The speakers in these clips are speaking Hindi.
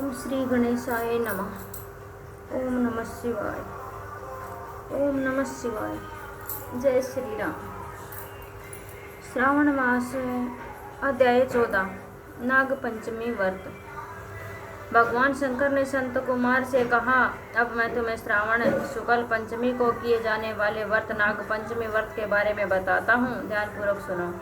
ओम श्री गणेशाय नमः। ओम नमः शिवाय। ओम नमः शिवाय। जय श्री राम। श्रावण मास अध्याय 14 नाग पंचमी व्रत। भगवान शंकर ने संत कुमार से कहा, अब मैं तुम्हें श्रावण शुक्ल पंचमी को किए जाने वाले व्रत नाग पंचमी व्रत के बारे में बताता हूँ। ध्यानपूर्वक सुनो।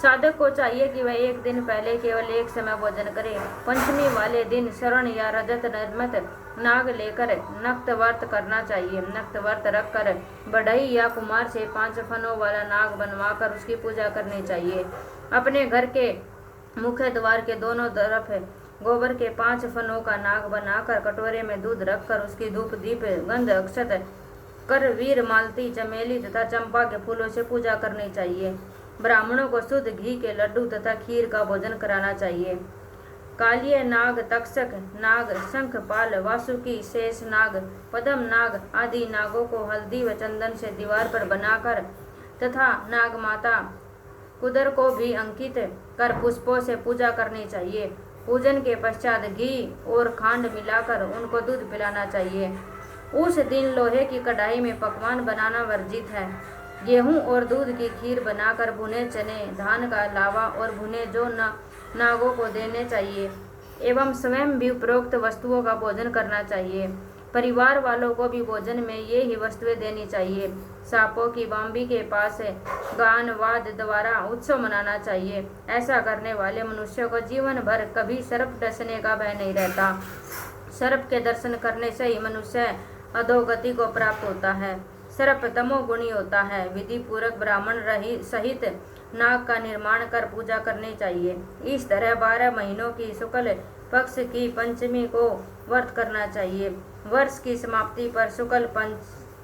साधक को चाहिए कि वह एक दिन पहले केवल एक समय भोजन करे। पंचमी वाले दिन स्वर्ण या रजत निर्मित नाग लेकर नक्त व्रत करना चाहिए। नक्त व्रत रखकर बढ़ई या कुमार से 5 फनों वाला नाग बनवाकर उसकी पूजा करनी चाहिए। अपने घर के मुख्य द्वार के दोनों तरफ गोबर के 5 फनों का नाग बनाकर कटोरे में दूध रखकर उसकी धूप दीप गंध अक्षत कर वीर मालती चमेली तथा चंपा के फूलों से पूजा करनी चाहिए। ब्राह्मणों को शुद्ध घी के लड्डू तथा खीर का भोजन कराना चाहिए। कालिय नाग, तक्षक नाग, शंखपाल, वासुकी, शेष नाग, पद्म नाग आदि नागों को हल्दी व चंदन से दीवार पर बनाकर तथा नाग माता कुदर को भी अंकित कर पुष्पों से पूजा करनी चाहिए। पूजन के पश्चात घी और खांड मिलाकर उनको दूध पिलाना चाहिए। उस दिन लोहे की कढ़ाई में पकवान बनाना वर्जित है। गेहूं और दूध की खीर बनाकर भुने चने, धान का लावा और भुने जो नागों को देने चाहिए एवं स्वयं भी उपरोक्त वस्तुओं का भोजन करना चाहिए। परिवार वालों को भी भोजन में ये ही वस्तुएं देनी चाहिए। सांपों की बाम्बी के पास गान वाद द्वारा उत्सव मनाना चाहिए। ऐसा करने वाले मनुष्यों को जीवन भर कभी सर्प डसने का भय नहीं रहता। सर्प के दर्शन करने से ही मनुष्य अधोगति को प्राप्त होता है। सर्प तमोगुणी होता है। विधि पूर्वक ब्राह्मण सहित नाग का निर्माण कर पूजा करनी चाहिए। इस तरह 12 महीनों की शुक्ल पक्ष की पंचमी को व्रत करना चाहिए। वर्ष की समाप्ति पर शुक्ल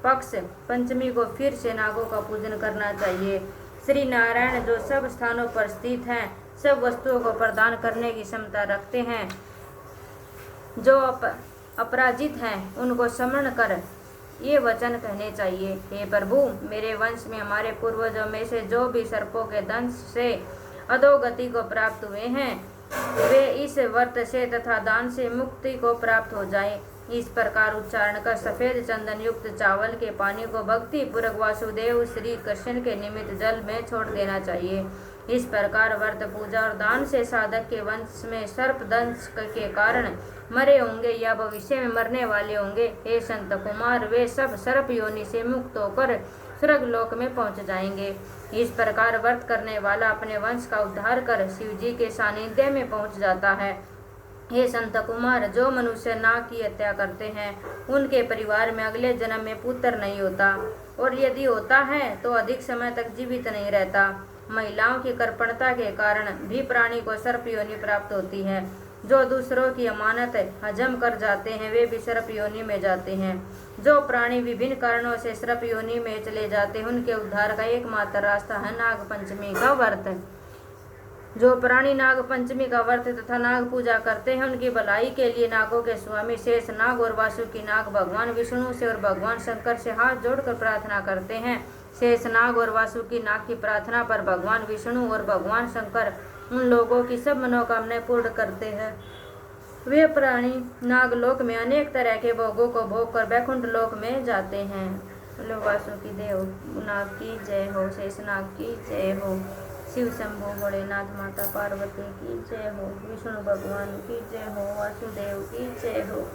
पक्ष पंचमी को फिर से नागों का पूजन करना चाहिए। श्री नारायण जो सब स्थानों पर स्थित हैं, सब वस्तुओं को प्रदान करने की क्षमता रखते हैं, जो अपराजित हैं, उनको स्मरण कर ये वचन कहने चाहिए, हे प्रभु, मेरे वंश में हमारे पूर्वजों में से जो भी सर्पों के दंश से अधोगति को प्राप्त हुए हैं, वे इस व्रत से तथा दान से मुक्ति को प्राप्त हो जाएं। इस प्रकार उच्चारण कर सफेद चंदन युक्त चावल के पानी को भक्ति पूर्वक वासुदेव श्री कृष्ण के निमित्त जल में छोड़ देना चाहिए। इस प्रकार व्रत पूजा और दान से साधक के वंश में सर्प दंश के कारण मरे होंगे या भविष्य में मरने वाले होंगे, हे संत कुमार, वे सब सर्प योनि से मुक्त होकर स्वर्ग लोक में पहुंच जाएंगे। इस प्रकार व्रत करने वाला अपने वंश का उद्धार कर शिव जी के सानिध्य में पहुंच जाता है। हे संत कुमार, जो मनुष्य नाग की हत्या करते हैं, उनके परिवार में अगले जन्म में पुत्र नहीं होता, और यदि होता है तो अधिक समय तक जीवित नहीं रहता। महिलाओं की कर्पणता के कारण भी प्राणी को सर्प योनि प्राप्त होती है। जो दूसरों की अमानत हजम कर जाते हैं, वे भी सर्प योनि में जाते हैं। जो प्राणी विभिन्न कारणों से सर्प योनि में चले जाते हैं, उनके उद्धार का एकमात्र रास्ता है नाग पंचमी का व्रत। जो प्राणी नाग पंचमी का व्रत तथा नाग पूजा करते हैं, उनकी भलाई के लिए नागों के स्वामी शेष नाग और वासुकी नाग भगवान विष्णु से और भगवान शंकर से हाथ जोड़कर प्रार्थना करते हैं। शेष नाग और वासुकी नाग की प्रार्थना पर भगवान विष्णु और भगवान शंकर उन लोगों की सब मनोकामनाएं पूर्ण करते हैं। वे प्राणी नागलोक में अनेक तरह के भोगों को भोग कर वैकुंठ लोक में जाते हैं। बोलो वासुकी देव नाग की जय हो, शेष नाग की जय हो, शिव शंभु भोलेनाथ माता पार्वती की जय हो, विष्णु भगवान की जय हो, वासुदेव की जय हो।